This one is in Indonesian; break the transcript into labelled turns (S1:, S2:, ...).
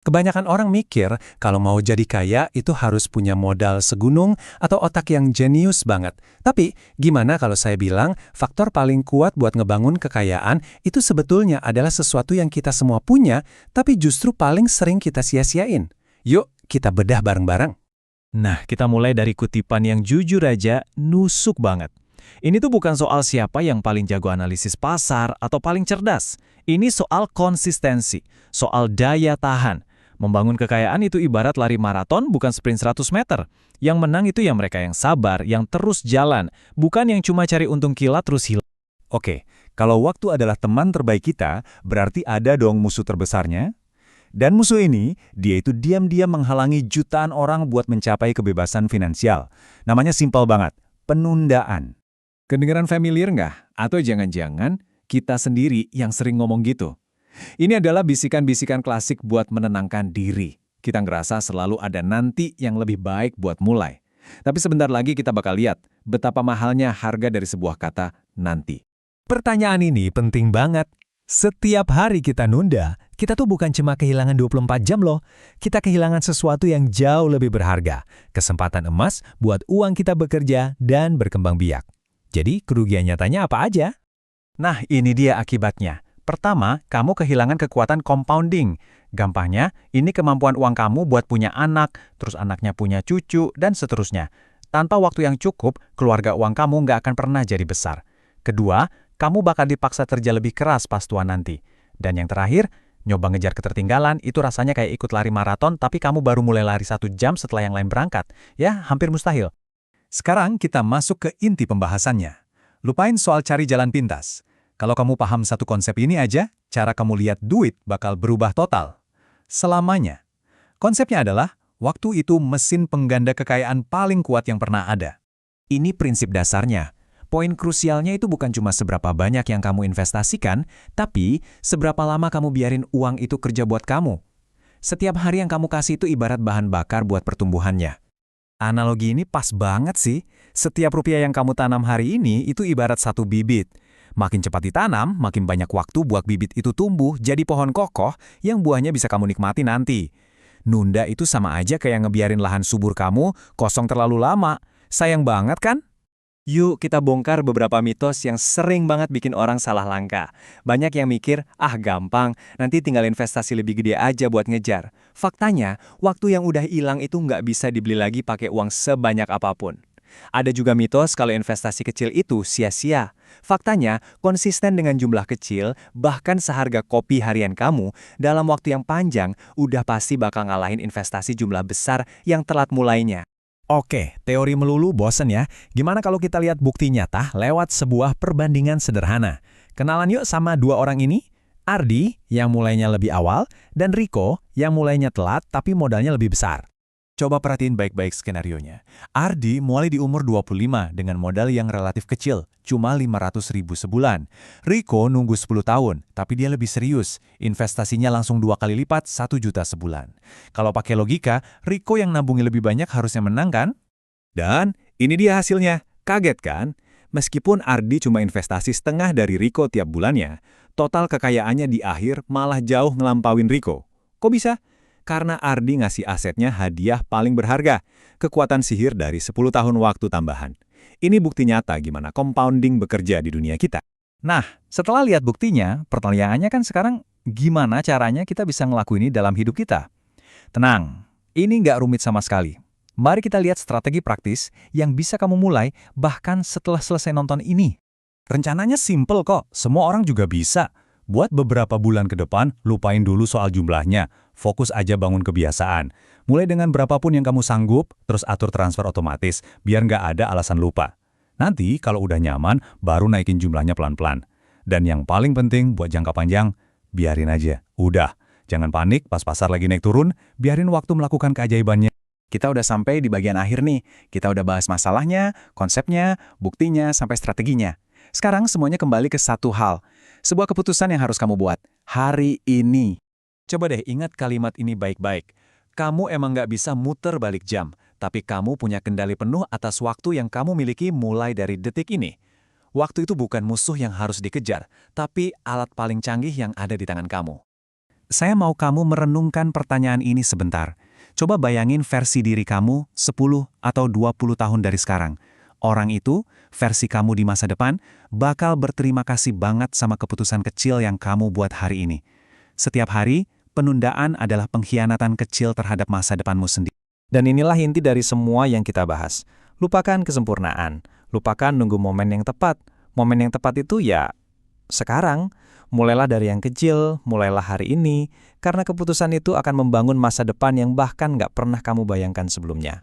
S1: Kebanyakan orang mikir kalau mau jadi kaya itu harus punya modal segunung atau otak yang jenius banget. Tapi gimana kalau saya bilang faktor paling kuat buat ngebangun kekayaan itu sebetulnya adalah sesuatu yang kita semua punya, tapi justru paling sering kita sia-siain. Yuk kita bedah bareng-bareng.
S2: Nah, kita mulai dari kutipan yang jujur aja nusuk banget. Ini tuh bukan soal siapa yang paling jago analisis pasar atau paling cerdas. Ini soal konsistensi, soal daya tahan. Membangun kekayaan itu ibarat lari maraton bukan sprint 100 meter. Yang menang itu yang mereka yang sabar, yang terus jalan, bukan yang cuma cari untung kilat terus hilang.
S3: Oke, kalau waktu adalah teman terbaik kita, berarti ada dong musuh terbesarnya. Dan musuh ini, dia itu diam-diam menghalangi jutaan orang buat mencapai kebebasan finansial. Namanya simpel banget, penundaan.
S2: Kedengeran familiar nggak? Atau jangan-jangan kita sendiri yang sering ngomong gitu? Ini adalah bisikan-bisikan klasik buat menenangkan diri. Kita ngerasa selalu ada nanti yang lebih baik buat mulai. Tapi sebentar lagi kita bakal lihat betapa mahalnya harga dari sebuah kata nanti.
S1: Pertanyaan ini penting banget. Setiap hari kita nunda, kita tuh bukan cuma kehilangan 24 jam loh. Kita kehilangan sesuatu yang jauh lebih berharga. Kesempatan emas buat uang kita bekerja dan berkembang biak. Jadi kerugian nyatanya apa aja?
S3: Nah, ini dia akibatnya. Pertama, kamu kehilangan kekuatan compounding. Gampangnya, ini kemampuan uang kamu buat punya anak, terus anaknya punya cucu, dan seterusnya. Tanpa waktu yang cukup, keluarga uang kamu nggak akan pernah jadi besar. Kedua, kamu bakal dipaksa kerja lebih keras pas tua nanti. Dan yang terakhir, nyoba ngejar ketertinggalan itu rasanya kayak ikut lari maraton, tapi kamu baru mulai lari 1 jam setelah yang lain berangkat. Ya, hampir mustahil.
S1: Sekarang kita masuk ke inti pembahasannya. Lupain soal cari jalan pintas. Kalau kamu paham satu konsep ini aja, cara kamu lihat duit bakal berubah total. Selamanya. Konsepnya adalah, waktu itu mesin pengganda kekayaan paling kuat yang pernah ada.
S3: Ini prinsip dasarnya. Poin krusialnya itu bukan cuma seberapa banyak yang kamu investasikan, tapi seberapa lama kamu biarin uang itu kerja buat kamu. Setiap hari yang kamu kasih itu ibarat bahan bakar buat pertumbuhannya. Analogi ini pas banget sih. Setiap rupiah yang kamu tanam hari ini itu ibarat satu bibit. Makin cepat ditanam, makin banyak waktu buat bibit itu tumbuh jadi pohon kokoh yang buahnya bisa kamu nikmati nanti. Nunda itu sama aja kayak ngebiarin lahan subur kamu kosong terlalu lama. Sayang banget kan?
S2: Yuk kita bongkar beberapa mitos yang sering banget bikin orang salah langkah. Banyak yang mikir, gampang, nanti tinggal investasi lebih gede aja buat ngejar. Faktanya, waktu yang udah hilang itu nggak bisa dibeli lagi pakai uang sebanyak apapun. Ada juga mitos kalau investasi kecil itu sia-sia. Faktanya, konsisten dengan jumlah kecil, bahkan seharga kopi harian kamu, dalam waktu yang panjang, udah pasti bakal ngalahin investasi jumlah besar yang telat mulainya.
S1: Oke, teori melulu bosen ya. Gimana kalau kita lihat bukti nyata lewat sebuah perbandingan sederhana? Kenalan yuk sama dua orang ini. Ardi, yang mulainya lebih awal, dan Rico, yang mulainya telat tapi modalnya lebih besar. Coba perhatiin baik-baik skenarionya. Ardi mulai di umur 25 dengan modal yang relatif kecil, cuma 500.000 sebulan. Rico nunggu 10 tahun, tapi dia lebih serius. Investasinya langsung 2 kali lipat, 1 juta sebulan. Kalau pakai logika, Rico yang nabungi lebih banyak harusnya menang kan? Dan ini dia hasilnya. Kaget kan? Meskipun Ardi cuma investasi setengah dari Rico tiap bulannya, total kekayaannya di akhir malah jauh ngelampauin Rico. Kok bisa? Karena Ardi ngasih asetnya hadiah paling berharga, kekuatan sihir dari 10 tahun waktu tambahan. Ini bukti nyata gimana compounding bekerja di dunia kita. Nah, setelah lihat buktinya, pertanyaannya kan sekarang gimana caranya kita bisa ngelakuin ini dalam hidup kita? Tenang, ini nggak rumit sama sekali. Mari kita lihat strategi praktis yang bisa kamu mulai bahkan setelah selesai nonton ini. Rencananya simple kok, semua orang juga bisa. Buat beberapa bulan ke depan, lupain dulu soal jumlahnya. Fokus aja bangun kebiasaan. Mulai dengan berapapun yang kamu sanggup, terus atur transfer otomatis, biar nggak ada alasan lupa. Nanti kalau udah nyaman, baru naikin jumlahnya pelan-pelan. Dan yang paling penting buat jangka panjang, biarin aja. Udah, jangan panik pas pasar lagi naik turun, biarin waktu melakukan keajaibannya. Kita udah sampai di bagian akhir nih. Kita udah bahas masalahnya, konsepnya, buktinya, sampai strateginya. Sekarang semuanya kembali ke satu hal. Sebuah keputusan yang harus kamu buat. Hari ini. Coba deh ingat kalimat ini baik-baik. Kamu emang nggak bisa muter balik jam, tapi kamu punya kendali penuh atas waktu yang kamu miliki mulai dari detik ini. Waktu itu bukan musuh yang harus dikejar, tapi alat paling canggih yang ada di tangan kamu.
S3: Saya mau kamu merenungkan pertanyaan ini sebentar. Coba bayangin versi diri kamu 10 atau 20 tahun dari sekarang. Orang itu, versi kamu di masa depan, bakal berterima kasih banget sama keputusan kecil yang kamu buat hari ini. Setiap hari, penundaan adalah pengkhianatan kecil terhadap masa depanmu sendiri.
S1: Dan inilah inti dari semua yang kita bahas. Lupakan kesempurnaan. Lupakan nunggu momen yang tepat. Momen yang tepat itu ya sekarang. Mulailah dari yang kecil, mulailah hari ini, karena keputusan itu akan membangun masa depan yang bahkan nggak pernah kamu bayangkan sebelumnya.